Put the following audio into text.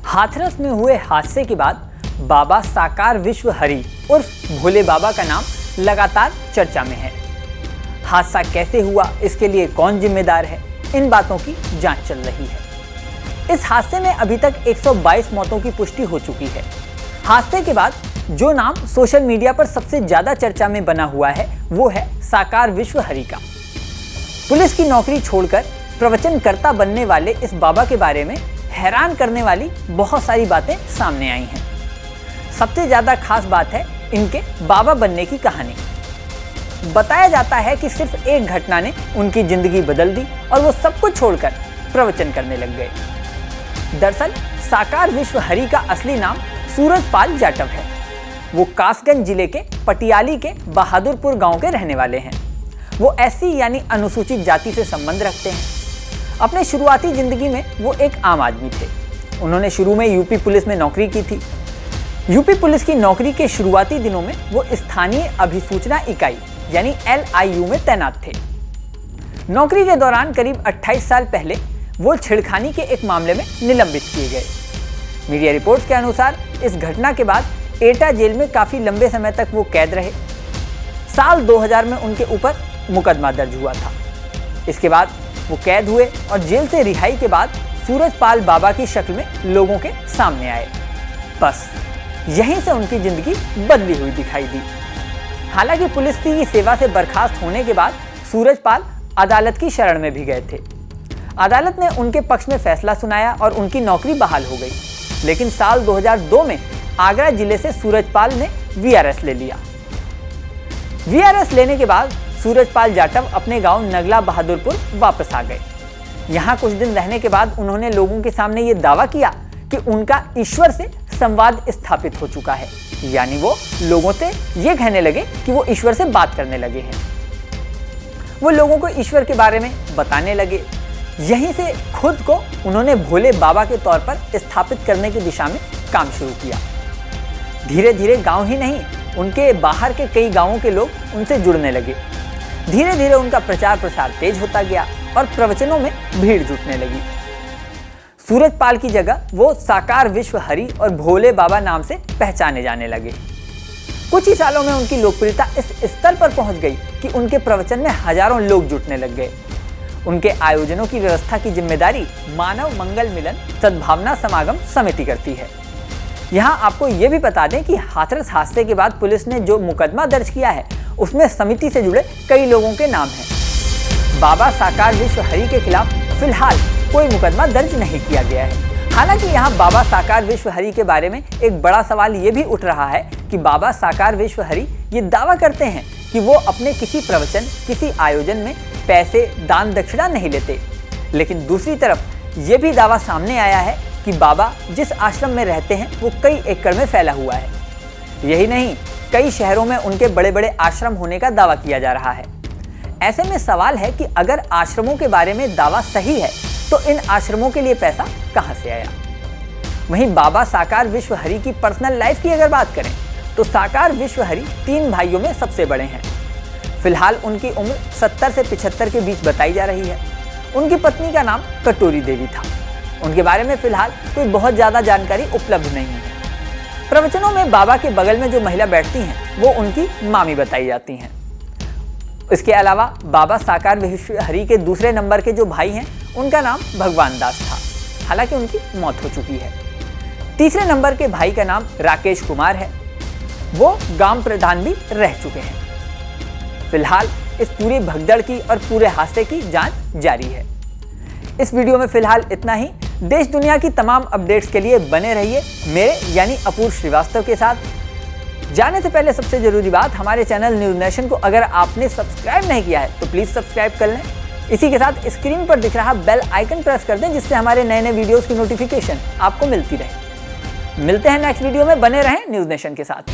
हाथरस में हुए हादसे के बाद बाबा साकार विश्व हरि उर्फ भोले बाबा का नाम लगातार चर्चा में है। हादसा कैसे हुआ, इसके लिए कौन जिम्मेदार है, इन बातों की जांच चल रही है। इस हादसे में अभी तक 122 मौतों की पुष्टि हो चुकी है। हादसे के बाद जो नाम सोशल मीडिया पर सबसे ज्यादा चर्चा में बना हुआ है वो है साकार विश्व हरि का। पुलिस की नौकरी छोड़कर प्रवचनकर्ता बनने वाले इस बाबा के बारे में हैरान करने वाली बहुत सारी बातें सामने आई हैं। सबसे ज्यादा खास बात है इनके बाबा बनने की कहानी। बताया जाता है कि सिर्फ एक घटना ने उनकी जिंदगी बदल दी और वो सब कुछ छोड़कर प्रवचन करने लग गए। दरअसल साकार विश्व हरि का असली नाम सूरजपाल जाटव है। वो कासगंज जिले के पटियाली के बहादुरपुर गांव के रहने वाले हैं। वो एससी यानी अनुसूचित जाति से संबंध रखते हैं। अपने शुरुआती जिंदगी में वो एक आम आदमी थे। उन्होंने शुरू में यूपी पुलिस में नौकरी की थी। यूपी पुलिस की नौकरी के शुरुआती दिनों में वो स्थानीय अभिसूचना इकाई यानी LIU में तैनात थे। नौकरी के दौरान करीब 28 साल पहले वो छेड़खानी के एक मामले में निलंबित किए गए। मीडिया रिपोर्ट्स के अनुसार इस घटना के बाद एटा जेल में काफी लंबे समय तक वो कैद रहे। साल 2000 में उनके ऊपर मुकदमा दर्ज हुआ था। इसके बाद वो कैद हुए और जेल से रिहाई के बाद सूरजपाल बाबा की शक्ल में लोगों के सामने आए। बस यहीं से उनकी जिंदगी बदली हुई दिखाई दी। हालांकि पुलिस की सेवा से बर्खास्त होने के बाद सूरजपाल अदालत की शरण में भी गए थे। अदालत ने उनके पक्ष में फैसला सुनाया और उनकी नौकरी बहाल हो गई। लेकिन साल 2002 में आगरा जिले से सूरजपाल ने VRS ले लिया। VRS लेने के बाद सूरजपाल जाटव अपने गांव नगला बहादुरपुर वापस आ गए। यहां कुछ दिन रहने के बाद उन्होंने लोगों के सामने ये दावा किया कि उनका ईश्वर से संवाद स्थापित हो चुका है। यानी वो लोगों से ये कहने लगे कि वो ईश्वर से बात करने लगे हैं। वो लोगों को ईश्वर के बारे में बताने लगे। यहीं से खुद को उन्होंने भोले बाबा के तौर पर स्थापित करने की दिशा में काम शुरू किया। धीरे धीरे गांव ही नहीं, उनके बाहर के कई गांवों के लोग उनसे जुड़ने लगे। धीरे धीरे उनका प्रचार प्रसार तेज होता गया और प्रवचनों में भीड़ जुटने लगी। सूरजपाल की जगह वो साकार विश्व हरि और भोले बाबा नाम से पहचाने जाने लगे। कुछ ही सालों में उनकी लोकप्रियता इस स्तर पर पहुंच गई कि उनके प्रवचन में हजारों लोग जुटने लग गए। उनके आयोजनों की व्यवस्था की जिम्मेदारी मानव मंगल मिलन सद्भावना समागम समिति करती है। यहाँ आपको ये भी बता दें कि हाथरस हादसे के बाद पुलिस ने जो मुकदमा दर्ज किया है उसमें समिति से जुड़े कई लोगों के नाम हैं। बाबा साकार विश्व हरि के खिलाफ फिलहाल कोई मुकदमा दर्ज नहीं किया गया है। हालांकि यहाँ बाबा साकार विश्व हरि के बारे में एक बड़ा सवाल ये भी उठ रहा है कि बाबा साकार विश्व हरि ये दावा करते हैं कि वो अपने किसी प्रवचन, किसी आयोजन में पैसे दान दक्षिणा नहीं लेते। लेकिन दूसरी तरफ ये भी दावा सामने आया है कि बाबा जिस आश्रम में रहते हैं वो कई एकड़ में फैला हुआ है। यही नहीं, कई शहरों में उनके बड़े बड़े आश्रम होने का दावा किया जा रहा है। ऐसे में सवाल है कि अगर आश्रमों के बारे में दावा सही है तो इन आश्रमों के लिए पैसा कहां से आया। वहीं बाबा साकार विश्व हरि की पर्सनल लाइफ की अगर बात करें तो साकार विश्व हरि 3 भाइयों में सबसे बड़े हैं। फिलहाल उनकी उम्र 70 से 75 के बीच बताई जा रही है। उनकी पत्नी का नाम कटोरी देवी था। उनके बारे में फिलहाल कोई बहुत ज्यादा जानकारी उपलब्ध नहीं है। प्रवचनों में बाबा के बगल में जो महिला बैठती हैं वो उनकी मामी बताई जाती हैं। इसके अलावा बाबा साकार विश्व हरि के दूसरे नंबर के जो भाई हैं उनका नाम भगवान दास था। हालांकि उनकी मौत हो चुकी है। तीसरे नंबर के भाई का नाम राकेश कुमार है। वो गांव प्रधान भी रह चुके हैं। फिलहाल इस पूरी भगदड़ की और पूरे हादसे की जांच जारी है। इस वीडियो में फिलहाल इतना ही। देश दुनिया की तमाम अपडेट्स के लिए बने रहिए मेरे यानी अपूर्व श्रीवास्तव के साथ। जाने से पहले सबसे जरूरी बात, हमारे चैनल न्यूज़ नेशन को अगर आपने सब्सक्राइब नहीं किया है तो प्लीज सब्सक्राइब कर लें। इसी के साथ स्क्रीन पर दिख रहा बेल आइकन प्रेस कर दें जिससे हमारे नए नए वीडियोस की नोटिफिकेशन आपको मिलती रहे। मिलते हैं नेक्स्ट वीडियो में, बने रहें न्यूज़ नेशन के साथ।